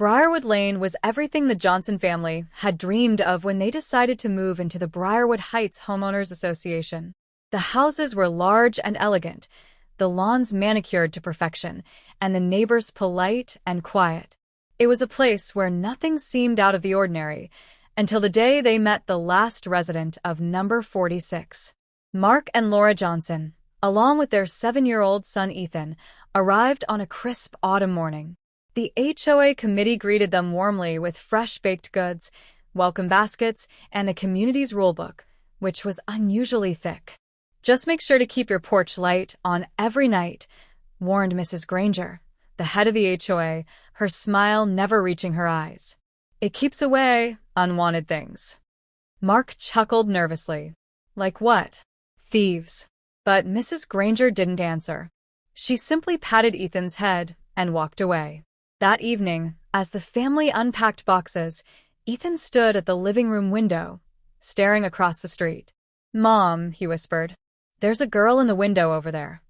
Briarwood Lane was everything the Johnson family had dreamed of when they decided to move into the Briarwood Heights Homeowners Association. The houses were large and elegant, the lawns manicured to perfection, and the neighbors polite and quiet. It was a place where nothing seemed out of the ordinary, until the day they met the last resident of number 46. Mark and Laura Johnson, along with their 7-year-old son Ethan, arrived on a crisp autumn morning. The HOA committee greeted them warmly with fresh baked goods, welcome baskets, and the community's rulebook, which was unusually thick. "Just make sure to keep your porch light on every night," warned Mrs. Granger, the head of the HOA, her smile never reaching her eyes. "It keeps away unwanted things." Mark chuckled nervously. "Like what?" "Thieves." But Mrs. Granger didn't answer. She simply patted Ethan's head and walked away. That evening, as the family unpacked boxes, Ethan stood at the living room window, staring across the street. "Mom," he whispered, "there's a girl in the window over there."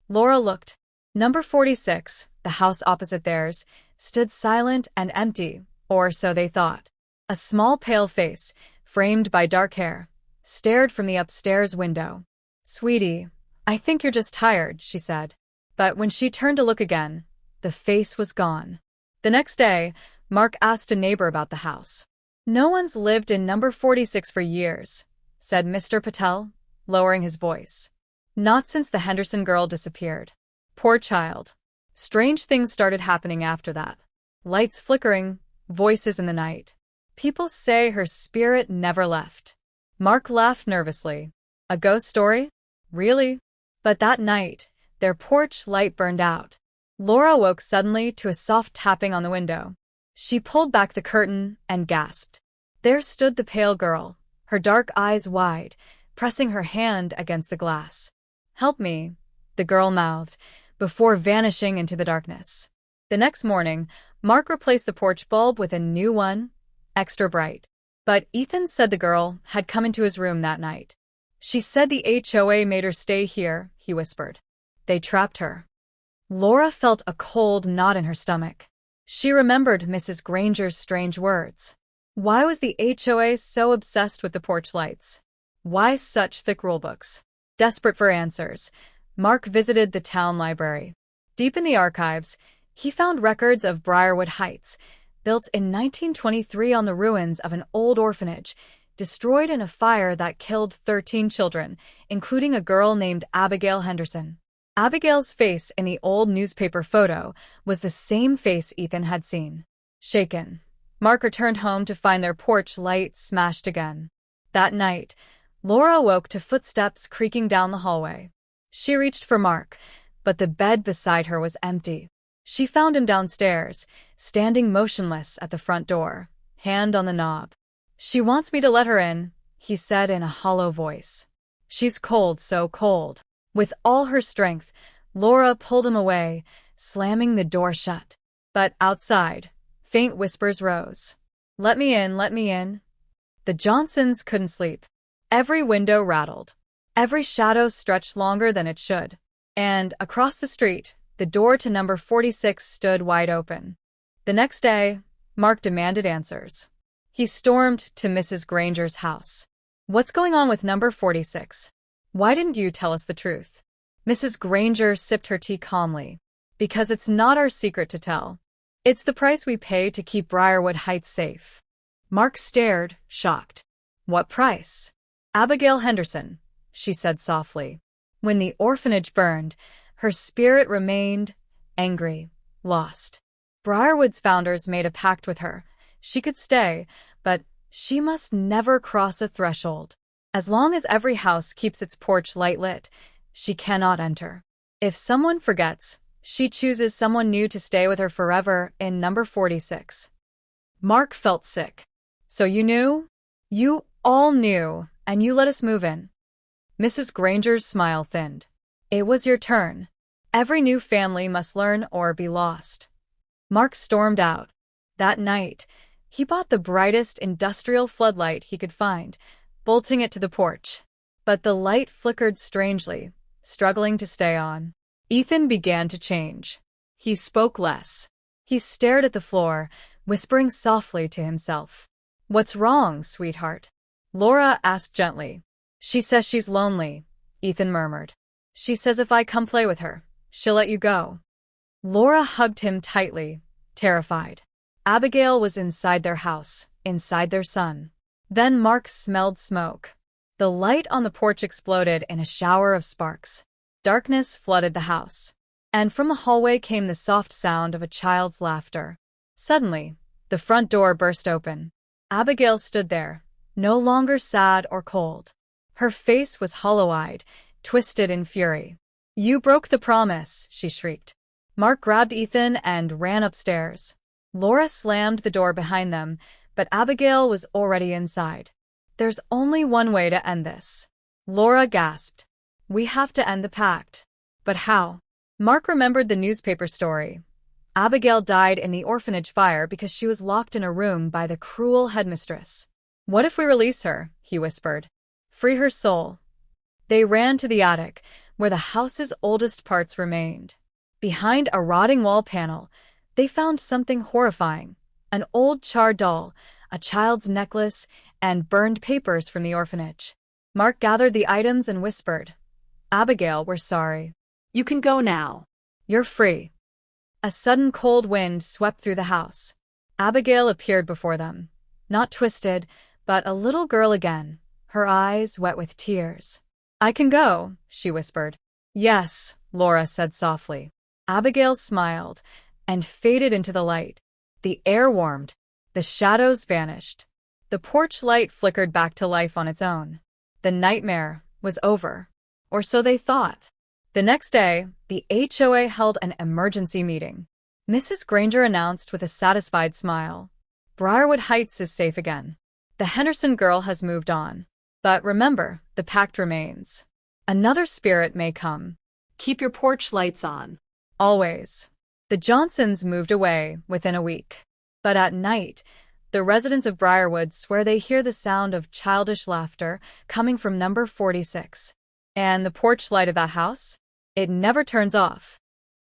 Laura looked. Number 46, the house opposite theirs, stood silent and empty, or so they thought. A small pale face, framed by dark hair, stared from the upstairs window. "Sweetie, I think you're just tired," she said. But when she turned to look again, the face was gone. The next day, Mark asked a neighbor about the house. "No one's lived in number 46 for years," said Mr. Patel, lowering his voice. "Not since the Henderson girl disappeared." Poor child. Strange things started happening after that. Lights flickering, voices in the night. People say her spirit never left. Mark laughed nervously. "A ghost story? Really?" But that night, their porch light burned out. Laura woke suddenly to a soft tapping on the window. She pulled back the curtain and gasped. There stood the pale girl, her dark eyes wide, pressing her hand against the glass. "Help me," the girl mouthed, before vanishing into the darkness. The next morning, Mark replaced the porch bulb with a new one, extra bright. But Ethan said the girl had come into his room that night. "She said the HOA made her stay here," he whispered. "They trapped her." Laura felt a cold knot in her stomach. She remembered Mrs. Granger's strange words. Why was the HOA so obsessed with the porch lights? Why such thick rulebooks? Desperate for answers, Mark visited the town library. Deep in the archives, he found records of Briarwood Heights, built in 1923 on the ruins of an old orphanage, destroyed in a fire that killed 13 children, including a girl named Abigail Henderson. Abigail's face in the old newspaper photo was the same face Ethan had seen. Shaken, Mark returned home to find their porch light smashed again. That night, Laura awoke to footsteps creaking down the hallway. She reached for Mark, but the bed beside her was empty. She found him downstairs, standing motionless at the front door, hand on the knob. "She wants me to let her in," he said in a hollow voice. "She's cold, so cold." With all her strength, Laura pulled him away, slamming the door shut. But outside, faint whispers rose. "Let me in, let me in." The Johnsons couldn't sleep. Every window rattled. Every shadow stretched longer than it should. And across the street, the door to number 46 stood wide open. The next day, Mark demanded answers. He stormed to Mrs. Granger's house. "What's going on with number 46? Why didn't you tell us the truth?" Mrs. Granger sipped her tea calmly. "Because it's not our secret to tell. It's the price we pay to keep Briarwood Heights safe." Mark stared, shocked. "What price?" "Abigail Henderson," she said softly. "When the orphanage burned, her spirit remained angry, lost. Briarwood's founders made a pact with her. She could stay, but she must never cross a threshold. As long as every house keeps its porch light lit, she cannot enter. If someone forgets, she chooses someone new to stay with her forever in number 46. Mark felt sick. "So you knew? You all knew, and you let us move in." Mrs. Granger's smile thinned. "It was your turn. Every new family must learn or be lost." Mark stormed out. That night, he bought the brightest industrial floodlight he could find, bolting it to the porch. But the light flickered strangely, struggling to stay on. Ethan began to change. He spoke less. He stared at the floor, whispering softly to himself. "What's wrong, sweetheart?" Laura asked gently. "She says she's lonely," Ethan murmured. "She says if I come play with her, she'll let you go." Laura hugged him tightly, terrified. Abigail was inside their house, inside their son. Then Mark smelled smoke. The light on the porch exploded in a shower of sparks. Darkness flooded the house. And from the hallway came the soft sound of a child's laughter. Suddenly, the front door burst open. Abigail stood there, no longer sad or cold. Her face was hollow-eyed, twisted in fury. "You broke the promise," she shrieked. Mark grabbed Ethan and ran upstairs. Laura slammed the door behind them, but Abigail was already inside. "There's only one way to end this," Laura gasped. "We have to end the pact." "But how?" Mark remembered the newspaper story. Abigail died in the orphanage fire because she was locked in a room by the cruel headmistress. "What if we release her?" he whispered. "Free her soul." They ran to the attic, where the house's oldest parts remained. Behind a rotting wall panel, they found something horrifying: an old charred doll, a child's necklace, and burned papers from the orphanage. Mark gathered the items and whispered, "Abigail, we're sorry. You can go now. You're free." A sudden cold wind swept through the house. Abigail appeared before them, not twisted, but a little girl again, her eyes wet with tears. "I can go," she whispered. "Yes," Laura said softly. Abigail smiled and faded into the light. The air warmed. The shadows vanished. The porch light flickered back to life on its own. The nightmare was over. Or so they thought. The next day, the HOA held an emergency meeting. Mrs. Granger announced with a satisfied smile, "Briarwood Heights is safe again. The Henderson girl has moved on. But remember, the pact remains. Another spirit may come. Keep your porch lights on." Always. The Johnsons moved away within a week. But at night, the residents of Briarwood swear they hear the sound of childish laughter coming from number 46. And the porch light of that house? It never turns off.